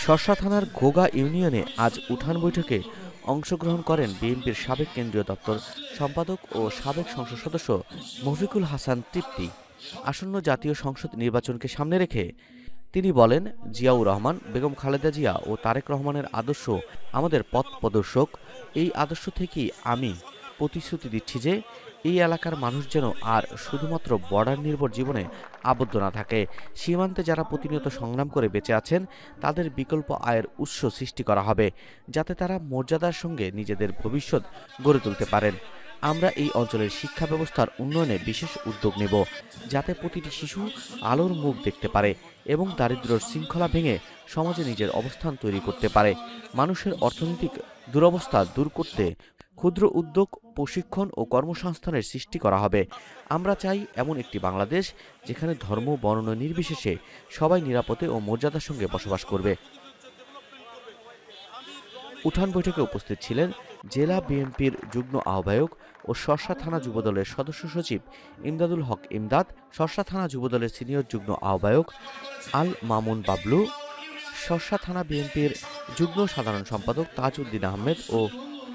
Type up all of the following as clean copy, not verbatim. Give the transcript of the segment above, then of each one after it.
শর্ষা থানার ঘোগা ইউনিয়নে আজ উঠান বৈঠকে অংশগ্রহণ করেন বিএনপির সাবেক কেন্দ্রীয় দপ্তর সম্পাদক ও সাবেক সংসদ সদস্য মফিকুল হাসান তৃপ্তি। আসন্ন জাতীয় সংসদ নির্বাচনকে সামনে রেখে তিনি বলেন, জিয়াউর রহমান, বেগম খালেদা জিয়া ও তারেক রহমানের আদর্শ আমাদের পথ প্রদর্শক। এই আদর্শ থেকেই আমি প্রতিশ্রুতি দিচ্ছি যে এই এলাকার মানুষ যেন আর শুধুমাত্র বর্ডার নির্ভর জীবনে আবদ্ধ না থাকে। সীমান্তে যারা প্রতিনিয়ত সংগ্রাম করে বেঁচে আছেন তাদের বিকল্প আয়ের উৎস সৃষ্টি করা হবে, যাতে তারা মর্যাদার সঙ্গে নিজেদের ভবিষ্যৎ গড়ে তুলতে পারেন। আমরা এই অঞ্চলের শিক্ষা ব্যবস্থার উন্নয়নে বিশেষ উদ্যোগ নেব, যাতে প্রতিটি শিশু আলোর মুখ দেখতে পারে এবং দারিদ্র্যের শৃঙ্খলা ভেঙে সমাজে নিজের অবস্থান তৈরি করতে পারে। মানুষের অর্থনৈতিক দুরবস্থা দূর করতে ক্ষুদ্র উদ্যোগ, প্রশিক্ষণ ও কর্মসংস্থানের সৃষ্টি করা হবে। আমরা চাই এমন একটি বাংলাদেশ যেখানে ধর্ম, বর্ণ নির্বিশেষে সবাই নিরাপদে ও মর্যাদার সঙ্গে বসবাস করবে। উঠান বৈঠকে উপস্থিত ছিলেন জেলা বিএনপির যুগ্ম আহ্বায়ক ও শর্ষা থানা যুবদলের সদস্য সচিব ইমদাদুল হক ইমদাদ, শর্ষা থানা যুবদলের সিনিয়র যুগ্ম আহ্বায়ক আল মামুন বাবলু, শর্ষা থানা বিএনপির যুগ্ম সাধারণ সম্পাদক তাজউদ্দিন আহমেদ ও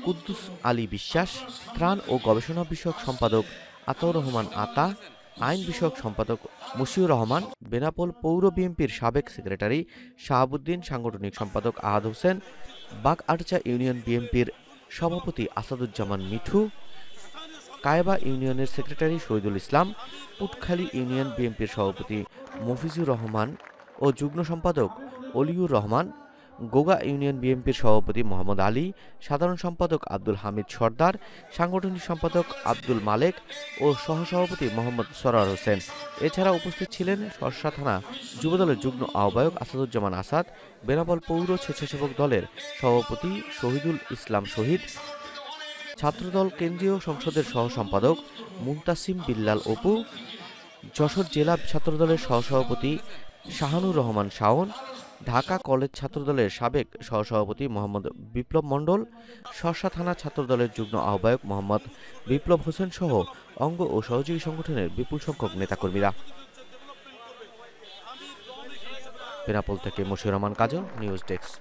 কুদ্দুস আলী বিশ্বাস, ত্রাণ ও গবেষণা বিষয়ক সম্পাদক আতাউর রহমান আতা, আইন বিষয়ক সম্পাদক মশিউর রহমান, বেনাপোল পৌর বিএনপির সাবেক সেক্রেটারি শাহাবুদ্দিন, সাংগঠনিক সম্পাদক আহাদ হোসেন, বাগআটচা ইউনিয়ন বিএনপির সভাপতি আসাদুজ্জামান মিঠু, কায়বা ইউনিয়নের সেক্রেটারি শহীদুল ইসলাম, পুটখালী ইউনিয়ন বিএনপির সভাপতি মফিজুর রহমান ও যুগ্ম সম্পাদক অলিউর রহমান, গোগা ইউনিয়ন বিএনপির সভাপতি মোহাম্মদ আলী, সাধারণ সম্পাদক আব্দুল হামিদ সর্দার, সাংগঠনিক সম্পাদক আব্দুল মালেক ও সহসভাপতি মোহাম্মদ সরোয়ার হোসেন। এছাড়া উপস্থিত ছিলেন শর্ষা থানা যুবদলের যুগ্ম আহ্বায়ক আসাদুজ্জামান আসাদ, বেনাপোল পৌর স্বেচ্ছাসেবক দলের সভাপতি শহীদুল ইসলাম শহীদ, ছাত্রদল কেন্দ্রীয় সংসদের সহ সম্পাদক মুনতাসিম বিল্লাল অপু, যশোর জেলা ছাত্রদলের সহসভাপতি শাহানুর রহমান শাওন, ঢাকা কলেজ ছাত্রদলের সাবেক সহসভাপতি মোহাম্মদ বিপ্লব মণ্ডল, শর্ষা থানা ছাত্রদলের যুগ্ম আহ্বায়ক মোহাম্মদ বিপ্লব হোসেন সহ অঙ্গ ও সহযোগী সংগঠনের বিপুল সংখ্যক নেতাকর্মীরা। বেনাপোল থেকে মশিউর রহমান কাজল, নিউজ ডেস্ক।